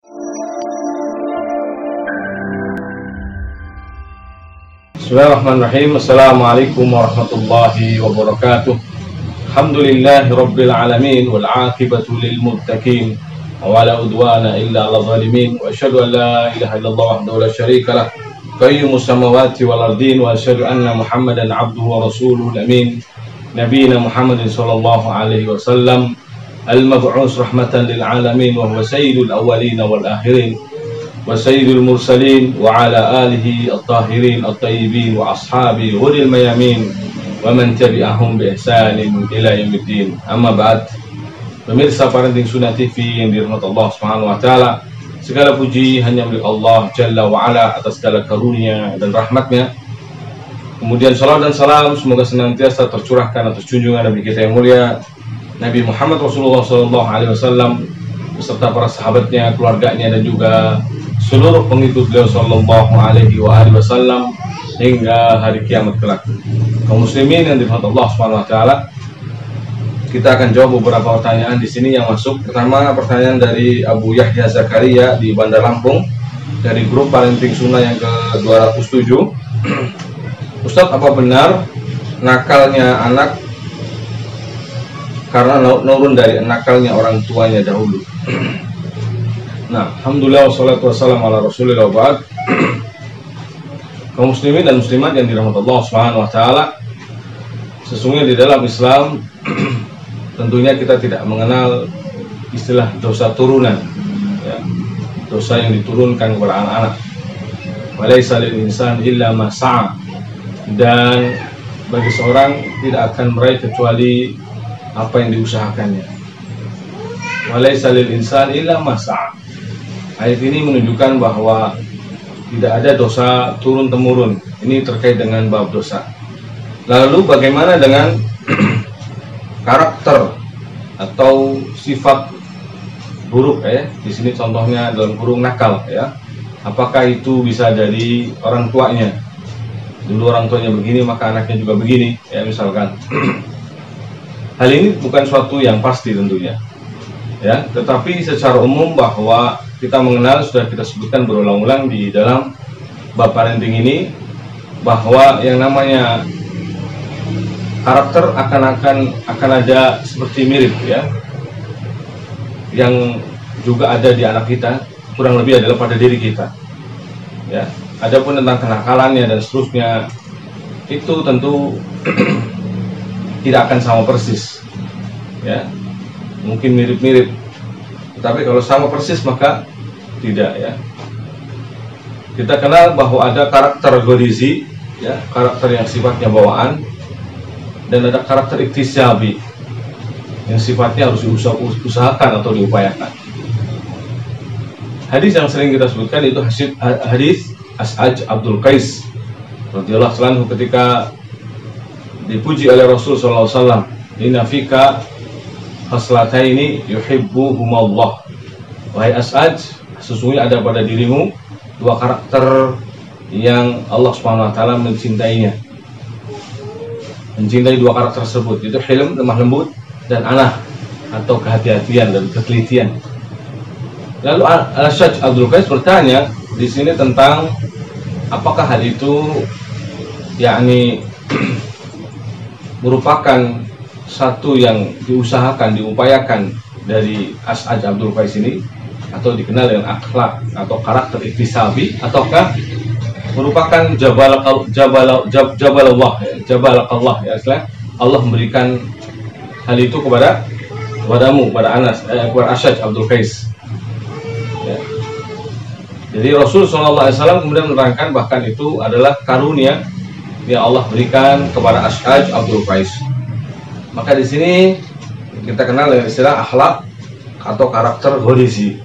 Bismillahirrahmanirrahim. Assalamualaikum warahmatullahi wabarakatuh. Alhamdulillahi rabbil alamin wal aqibatu lil muttaqin wa la udwana illa 'alal zalimin wa asyhadu an la ilaha illallah wahdahu la syarika lah qayyumus samawati wal ardin wa asyhadu anna Muhammadan 'abduhu wa rasuluhul amin nabiyina Muhammadin sallallahu alaihi wasallam al-mab'us rahmatan lil alamin wa huwa sayyidul awwalin wal akhirin wa sayyidul mursalin wa ala alihi at-tahirin at-tayyibin wa ashabi ghuril mayamin wa man tabi'ahum bi ihsanin ila yaumiddin. Amma ba'd. Pemirsa Parenting Sunnah TV yang dirahmati Allah Subhanahu wa taala, segala puji hanya milik Allah Jalla wa ala atas segala karunia dan rahmatnya. Kemudian salam dan salam semoga senantiasa tercurahkan atas junjungan Nabi kita yang mulia Nabi Muhammad Rasulullah sallallahu alaihi wasallam beserta para sahabatnya, keluarganya dan juga seluruh pengikut beliau sallallahu alaihi wasallam hingga hari kiamat kelak. Kaum muslimin yang dirahmati Allah Subhanahu wa taala, kita akan jawab beberapa pertanyaan di sini yang masuk. Pertama, pertanyaan dari Abu Yahya Zakaria di Bandar Lampung dari grup Parenting Sunnah yang ke-207. Ustadz, apa benar nakalnya anak karena nurun dari nakalnya orang tuanya dahulu? Nah, alhamdulillah wassalatu wassalamu ala rasulillah wa ba'd. Kaum muslimin dan muslimat yang dirahmati Allah Subhanahu wa taala, sesungguhnya di dalam Islam tentunya kita tidak mengenal istilah dosa turunan, ya. Dosa yang diturunkan kepada anak-anak. Walaysa lil insan illa ma sa'a. Dan bagi seorang tidak akan meraih kecuali apa yang diusahakannya. Walaysa lil insan illa ma sa'a. Ayat ini menunjukkan bahwa tidak ada dosa turun-temurun. Ini terkait dengan bab dosa. Lalu bagaimana dengan karakter atau sifat buruk, ya? Di sini contohnya dalam kurung nakal, ya. Apakah itu bisa dari orang tuanya? Dulu orang tuanya begini, maka anaknya juga begini, ya, misalkan. Hal ini bukan suatu yang pasti tentunya, ya. Tetapi secara umum bahwa kita mengenal, sudah kita sebutkan berulang-ulang di dalam bab parenting ini, bahwa yang namanya karakter akan ada seperti mirip, ya, yang juga ada di anak kita, kurang lebih adalah pada diri kita, ya. Adapun tentang kenakalannya dan seterusnya, itu tentu tidak akan sama persis, ya. Mungkin mirip-mirip, tetapi kalau sama persis maka tidak, ya. Kita kenal bahwa ada karakter gorizi, ya, karakter yang sifatnya bawaan, dan ada karakter iktisabi yang sifatnya harus diusahakan atau diupayakan. Hadis yang sering kita sebutkan itu hadis As'ad Abdul Qais radhiyallahu anhu ketika dipuji oleh Rasul sallallahu alaihi wasallam, "Inna fika khaslataini yuhibbuhumallah." Wahai As'ad, sesungguhnya ada pada dirimu dua karakter yang Allah Subhanahu wa taala mencintainya. Mencintai dua karakter tersebut, itu hilm, lemah lembut, dan anah atau kehati-hatian dan ketelitian. Lalu As'ad Abdul Qais bertanya di sini tentang apakah hal itu yakni merupakan satu yang diusahakan, diupayakan dari As'ad Abdul Qais ini, atau dikenal dengan akhlak atau karakter iktisabi, ataukah merupakan jabalallah, ya, Allah memberikan hal itu kepadamu, kepada As'ad Abdul Qais, ya. Jadi Rasul SAW kemudian menerangkan bahkan itu adalah karunia yang Allah berikan kepada As'ad Abdul Qais. Maka di sini kita kenal dengan istilah akhlak atau karakter gorizi.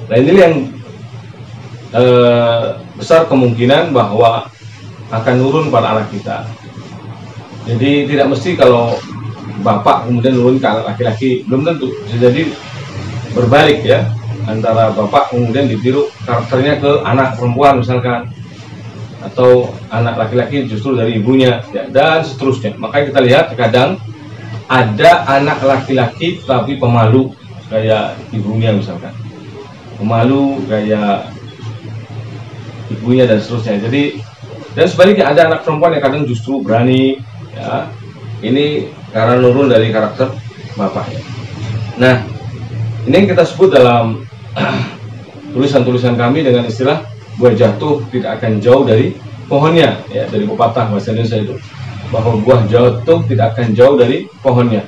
Nah, ini yang besar kemungkinan bahwa akan turun pada anak kita. Jadi tidak mesti kalau bapak kemudian turun ke anak laki-laki, belum tentu. Bisa jadi berbalik, ya, antara bapak kemudian ditiru karakternya ke anak perempuan misalkan, atau anak laki-laki justru dari ibunya, ya, dan seterusnya. Maka kita lihat kadang ada anak laki-laki tapi pemalu kayak ibunya misalkan. pemalu, gaya ibunya dan seterusnya. Jadi dan sebaliknya ada anak perempuan yang kadang justru berani, ya. Ini karena nurun dari karakter bapaknya. Nah, ini yang kita sebut dalam tulisan-tulisan kami dengan istilah buah jatuh tidak akan jauh dari pohonnya, ya, dari pepatah bahasa Indonesia itu, bahwa buah jatuh tidak akan jauh dari pohonnya,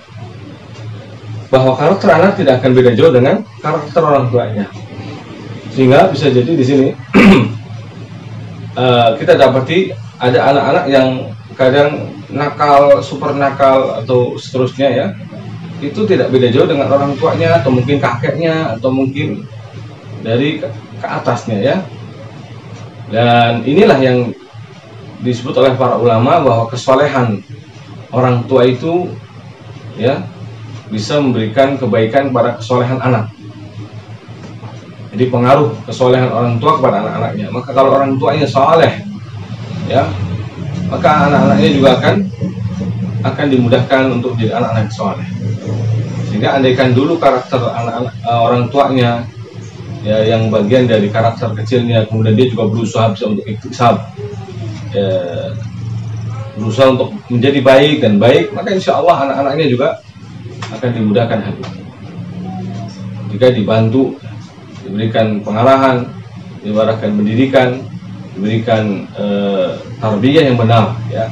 bahwa karakter anak tidak akan beda jauh dengan karakter orang tuanya. Sehingga bisa jadi di sini kita dapati ada anak-anak yang kadang nakal, super nakal atau seterusnya, ya, itu tidak beda jauh dengan orang tuanya atau mungkin kakeknya atau mungkin dari ke atasnya, ya. Dan inilah yang disebut oleh para ulama bahwa kesolehan orang tua itu, ya, bisa memberikan kebaikan kepada kesolehan anak. Jadi pengaruh kesolehan orang tua kepada anak-anaknya. Maka kalau orang tuanya soleh, ya, maka anak-anaknya juga akan dimudahkan untuk menjadi anak-anak soleh. Sehingga andaikan dulu karakter anak-anak orang tuanya, ya, yang bagian dari karakter kecilnya, kemudian dia juga berusaha bisa untuk iktisab, berusaha untuk menjadi baik dan baik, maka insya Allah anak-anaknya juga akan dimudahkan hati. Jika dibantu, diberikan pengarahan, diberikan pendidikan, diberikan tarbiyah yang benar, ya,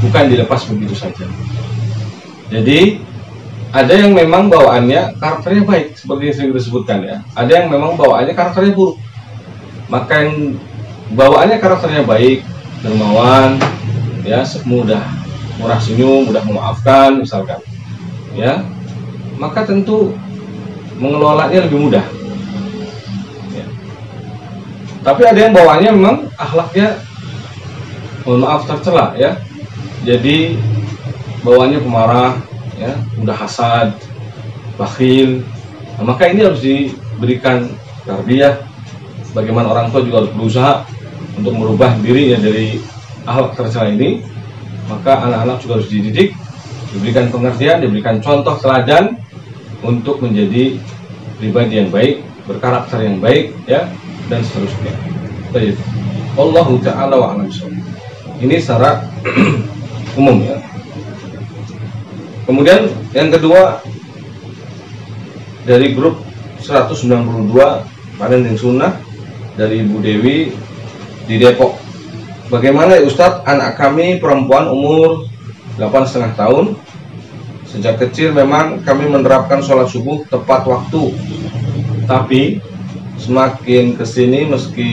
bukan dilepas begitu saja. Jadi ada yang memang bawaannya karakternya baik seperti yang sering kita sebutkan, ya. Ada yang memang bawaannya karakternya buruk. Maka yang bawaannya karakternya baik, dermawan, ya, murah senyum, mudah memaafkan misalkan, ya, maka tentu mengelolanya lebih mudah. Tapi ada yang bawaannya memang akhlaknya, mohon maaf, tercela, ya. Jadi bawaannya pemarah, ya, mudah hasad, bakhil. Nah, maka ini harus diberikan tarbiyah. Bagaimana orang tua juga harus berusaha untuk merubah dirinya dari akhlak tercela ini. Maka anak-anak juga harus dididik, diberikan pengertian, diberikan contoh teladan untuk menjadi pribadi yang baik, berkarakter yang baik, ya, dan seterusnya. Baik. Allahu ta'ala wa'alam. Ini secara umum, ya. Kemudian yang kedua, dari grup 192 Parenting Sunnah dari Ibu Dewi di Depok. Bagaimana, ya Ustadz, anak kami perempuan umur 8,5 tahun. Sejak kecil memang kami menerapkan sholat subuh tepat waktu. Tapi semakin kesini meski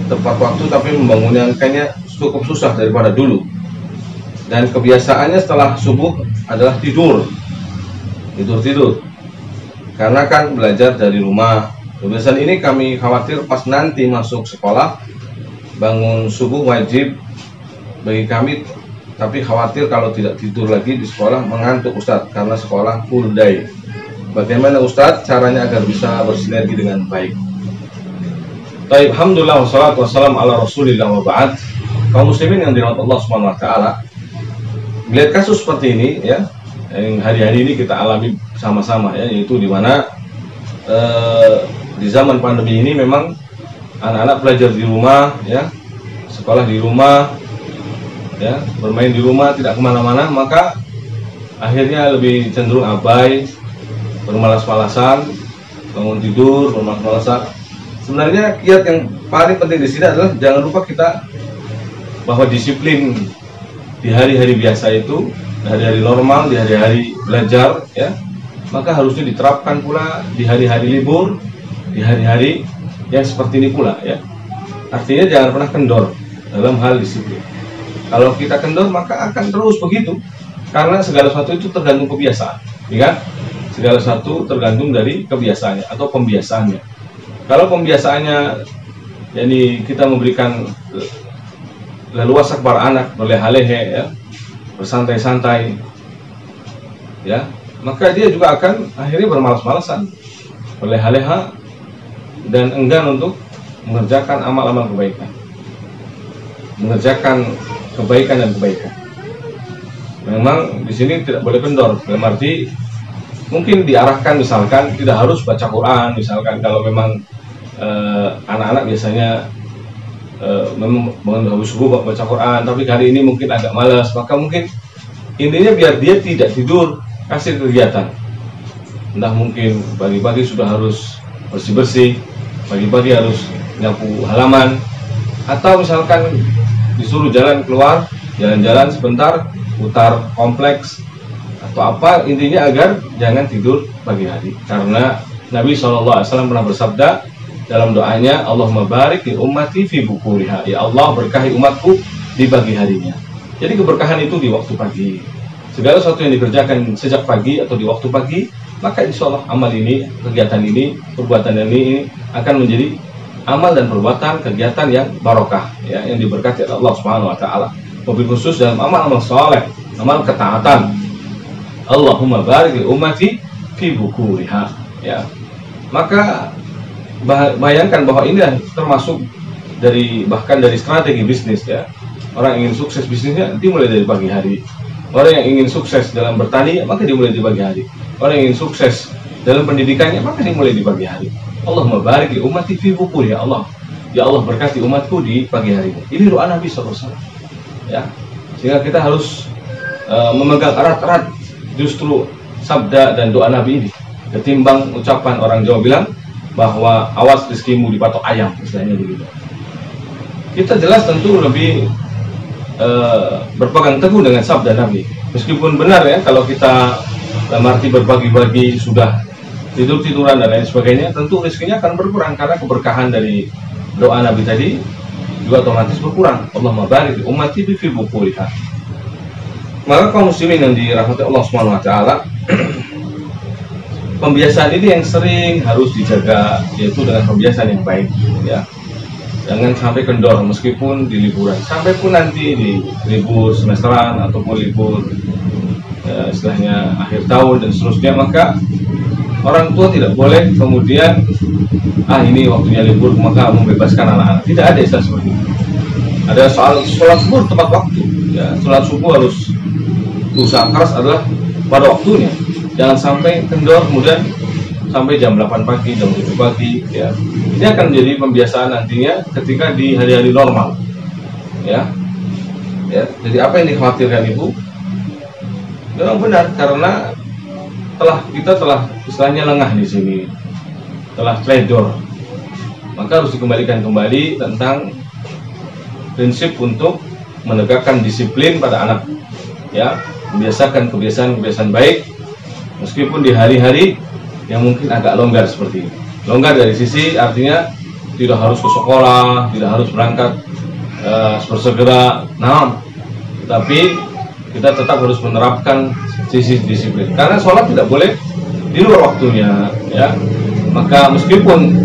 tepat waktu, tapi membangunkannya cukup susah daripada dulu. Dan kebiasaannya setelah subuh adalah tidur. Karena kan belajar dari rumah. Kebiasaan ini kami khawatir pas nanti masuk sekolah, bangun subuh wajib bagi kami. Tapi khawatir kalau tidak tidur lagi di sekolah mengantuk Ustadz, karena sekolah full day. Bagaimana Ustadz caranya agar bisa bersinergi dengan baik? Baik, alhamdulillah wassalatu wassalamu ala rasulillah wa ba'd. Kaum muslimin yang dirahmati Allah Subhanahu wa taala, melihat kasus seperti ini, ya, yang hari-hari ini kita alami sama-sama, ya, yaitu di mana di zaman pandemi ini memang anak-anak belajar di rumah, ya, sekolah di rumah, ya, bermain di rumah, tidak kemana-mana, maka akhirnya lebih cenderung abai, bermalas-malasan, bangun tidur, bermalas-malasan. Sebenarnya kiat yang paling penting di sini adalah jangan lupa kita bahwa disiplin di hari-hari biasa itu, di hari-hari normal, di hari-hari belajar, ya, maka harusnya diterapkan pula di hari-hari libur, di hari-hari yang seperti ini pula, ya. Artinya jangan pernah kendor dalam hal disiplin. Kalau kita kendor maka akan terus begitu, karena segala sesuatu itu tergantung kebiasaan, ya kan? Segala sesuatu tergantung dari kebiasaannya atau pembiasaannya. Kalau pembiasaannya, yakni kita memberikan leluasa kepada anak, berleha-lehe, ya, bersantai-santai, ya, maka dia juga akan akhirnya bermalas-malasan, berleha-leha, dan enggan untuk mengerjakan amal-amal kebaikan, mengerjakan kebaikan dan kebaikan. Memang di sini tidak boleh kendor, dalam arti mungkin diarahkan, misalkan tidak harus baca Quran, misalkan kalau memang anak-anak biasanya memang habis subuh baca Quran, tapi hari ini mungkin agak malas, maka mungkin intinya biar dia tidak tidur, kasih kegiatan. Entah mungkin pagi-pagi sudah harus bersih-bersih, pagi-pagi harus nyapu halaman, atau misalkan disuruh jalan-jalan sebentar, putar kompleks atau apa, intinya agar jangan tidur pagi hari. Karena Nabi SAW pernah bersabda dalam doanya, Allahumma barik li ummati fi bukuriha, ya Allah berkahi umatku di pagi harinya. Jadi keberkahan itu di waktu pagi. Segala sesuatu yang dikerjakan sejak pagi atau di waktu pagi, maka insya Allah amal ini, kegiatan ini, perbuatan ini akan menjadi amal dan perbuatan kegiatan yang barokah, ya, yang diberkati oleh Allah Subhanahu wa taala. Mobil khusus dalam amal-amal saleh, amal ketaatan. Allahumma barik li ummati fi bukuriha, ya. Maka bayangkan bahwa ini termasuk bahkan dari strategi bisnis, ya. Orang ingin sukses bisnisnya dimulai dari pagi hari. Orang yang ingin sukses dalam bertani, maka dimulai di pagi hari. Orang yang ingin sukses dalam pendidikannya, maka dimulai di pagi hari. Allahumma barik li ummati fi bukuri, ya Allah. Ya Allah berkati umatku di pagi hari. Ini doa Nabi SAW. Ya. Sehingga kita harus memegang erat-erat justru sabda dan doa Nabi ini, ketimbang ucapan orang Jawa bilang bahwa awas rezekimu dipatok ayam, istilahnya begitu. Kita jelas tentu lebih berpegang teguh dengan sabda Nabi. Meskipun benar, ya, kalau kita dalam arti berbagi-bagi sudah tidur-tiduran dan lain sebagainya, tentu rezekinya akan berkurang karena keberkahan dari doa Nabi tadi juga otomatis berkurang. Allahumma barik li ummati fi bukuriha. Maka kaum muslimin yang dirahmati Allah Subhanahu wa taala, pembiasaan ini yang sering harus dijaga, yaitu dengan pembiasaan yang baik, ya. Jangan sampai kendor meskipun di liburan, sampai pun nanti di libur semesteran ataupun libur istilahnya akhir tahun dan seterusnya, maka orang tua tidak boleh kemudian ini waktunya libur maka membebaskan anak-anak. Tidak ada istilah seperti itu. Ada soal sholat subuh tepat waktu, ya. Sholat subuh harus usaha keras adalah pada waktunya. Jangan sampai kendor kemudian sampai jam 8 pagi, jam 7 pagi, ya. Ini akan menjadi pembiasaan nantinya ketika di hari-hari normal, ya. Ya, jadi apa yang dikhawatirkan ibu memang benar, karena kita telah istilahnya lengah di sini, telah teledor, maka harus dikembalikan kembali tentang prinsip untuk menegakkan disiplin pada anak, ya, membiasakan kebiasaan-kebiasaan baik meskipun di hari-hari yang mungkin agak longgar seperti ini. Longgar dari sisi artinya tidak harus ke sekolah, tidak harus berangkat bersegera, tapi kita tetap harus menerapkan sisi disiplin. Karena sholat tidak boleh di luar waktunya, ya. Maka meskipun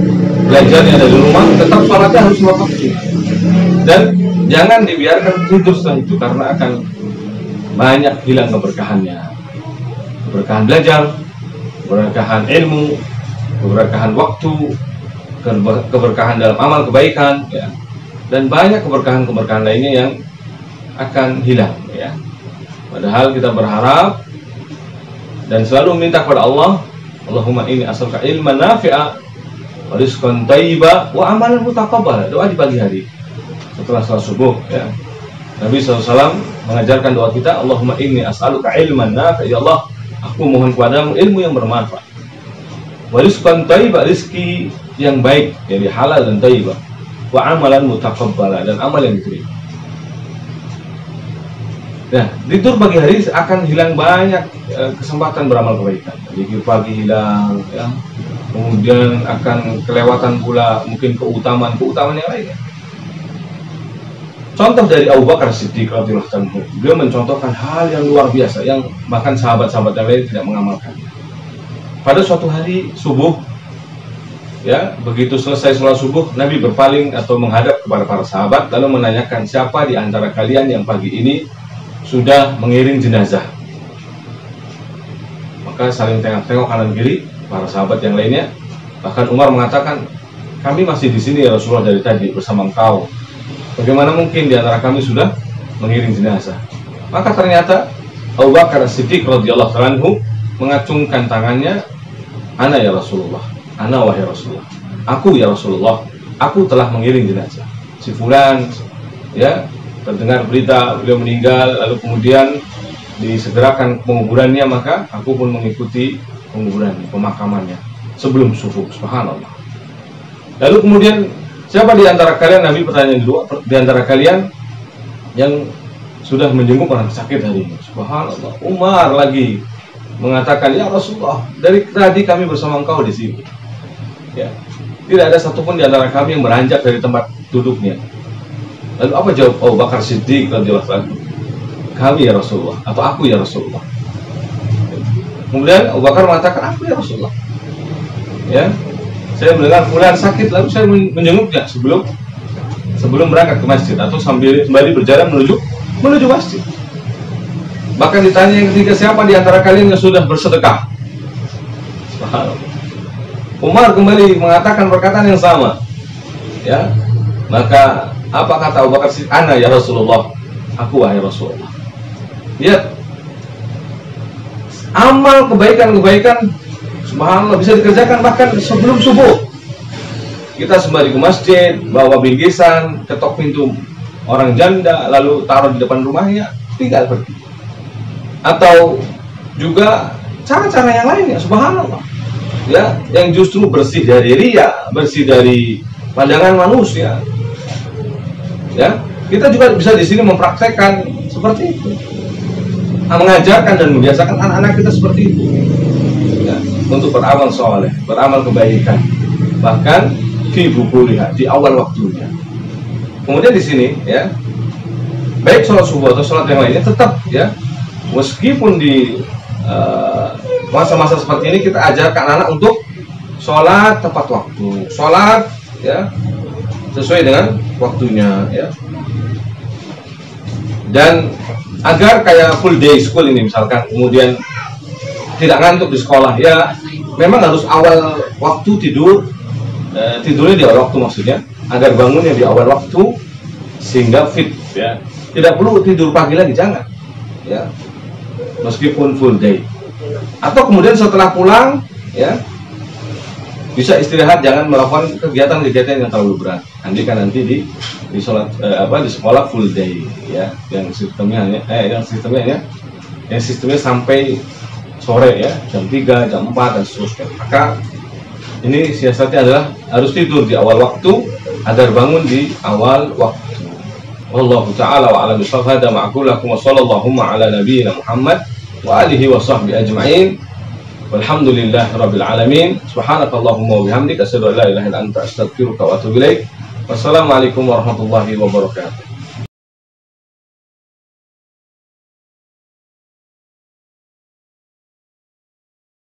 belajarnya dari rumah, tetap sholatnya harus luar waktu. Dan jangan dibiarkan tidur setelah itu, karena akan banyak hilang keberkahannya. Keberkahan belajar, keberkahan ilmu, keberkahan waktu, keberkahan dalam amal kebaikan, ya. Dan banyak keberkahan-keberkahan lainnya yang akan hilang, ya. Padahal kita berharap dan selalu minta kepada Allah, Allahumma inni as'aluka ilman nafi'a wa rizqan thayyiba wa amalan mutaqabbala. Doa di pagi hari setelah salat subuh, ya. Nabi SAW mengajarkan doa kita, Allahumma inni as'aluka ilman nafi'a, ya Allah, aku mohon kepadamu ilmu yang bermanfaat. Wa rizqan thayyiba, rizki yang baik, jadi halal dan thayyibah. Wa amalan mutaqabbala, dan amal yang diterima. Nah, tidur pagi hari akan hilang banyak kesempatan beramal kebaikan. Jadi pagi hilang, ya. Kemudian akan kelewatan pula mungkin keutamaan yang lainnya. Contoh dari Abu Bakar Siddiq radhiyallahu anhu, beliau mencontohkan hal yang luar biasa yang bahkan sahabat-sahabat yang lain tidak mengamalkan. Pada suatu hari subuh, ya, begitu selesai sholat subuh, Nabi berpaling atau menghadap kepada para sahabat lalu menanyakan, siapa di antara kalian yang pagi ini sudah mengiring jenazah? Maka saling tengok-tengok kanan kiri para sahabat yang lainnya. Bahkan Umar mengatakan, kami masih di sini ya Rasulullah dari tadi bersama engkau. Bagaimana mungkin di antara kami sudah mengiring jenazah? Maka ternyata Abu Bakar Siddiq radhiyallahu anhu mengacungkan tangannya, ana ya Rasulullah, ana wahai Rasulullah, aku ya Rasulullah, aku telah mengiring jenazah si fulan, ya, terdengar berita beliau meninggal, lalu kemudian disegerakan penguburannya, maka aku pun mengikuti penguburannya, pemakamannya sebelum subuh. Subhanallah. Lalu kemudian siapa di antara kalian, Nabi pertanyaan kedua, di antara kalian yang sudah menjenguk orang sakit hari ini? Subhanallah. Umar lagi mengatakan, ya Rasulullah, dari tadi kami bersama engkau di sini, ya, tidak ada satupun di antara kami yang beranjak dari tempat duduknya. Lalu apa jawab Abu Bakar Siddiq radhiyallahu anhu? Kami ya Rasulullah, atau aku ya Rasulullah. Kemudian Abu Bakar mengatakan, aku ya Rasulullah, ya, saya mendengar fulan sakit, lalu saya menjenguknya sebelum berangkat ke masjid, atau sembari berjalan menuju masjid. Bahkan ditanya yang ketiga, siapa di antara kalian yang sudah bersedekah? Umar kembali mengatakan perkataan yang sama, ya. Maka apa kata Abu Bakar Siddiq? Ana ya Rasulullah, aku wahai Rasulullah. Lihat, amal kebaikan, subhanallah, bisa dikerjakan bahkan sebelum subuh. Kita sembari ke masjid, bawa bingkisan, ketok pintu orang janda, lalu taruh di depan rumahnya, tinggal pergi. Atau juga cara-cara yang lainnya, subhanallah, ya, yang justru bersih dari riya, bersih dari pandangan manusia, ya. Kita juga bisa di sini mempraktekkan seperti itu, mengajarkan dan membiasakan anak-anak kita seperti itu, ya, untuk beramal soleh, beramal kebaikan, bahkan fi bukuliha, di awal waktunya. Kemudian di sini, ya, baik sholat subuh atau sholat yang lainnya, tetap, ya, meskipun di masa-masa seperti ini kita ajarkan anak untuk sholat tepat waktu, sholat, ya, sesuai dengan waktunya, ya. Dan agar kayak full day school ini misalkan, kemudian tidak ngantuk di sekolah, ya, memang harus awal waktu tidurnya di awal waktu, maksudnya agar bangunnya di awal waktu sehingga fit, ya. Tidak perlu tidur pagi lagi, jangan, ya, meskipun full day. Atau kemudian setelah pulang, ya, bisa istirahat, jangan melakukan kegiatan-kegiatan yang terlalu berat. Nanti di sholat, di sekolah full day, ya, yang sistemnya sampai sore, ya, jam 3, jam 4 dan seterusnya. Maka ini siasatnya adalah harus tidur di awal waktu agar bangun di awal waktu. Wallahu ta'ala wa a'lam bishawab. Hada ma'akulakum wa sallallahu ala nabiyyina Muhammad wa alihi wa sahbihi ajma'in. Walhamdulillahi rabbil alamin. Subhanakallahumma wa bihamdika asyhadu an la ilaha illa anta astaghfiruka wa atubu ilaik. Wassalamualaikum warahmatullahi wabarakatuh.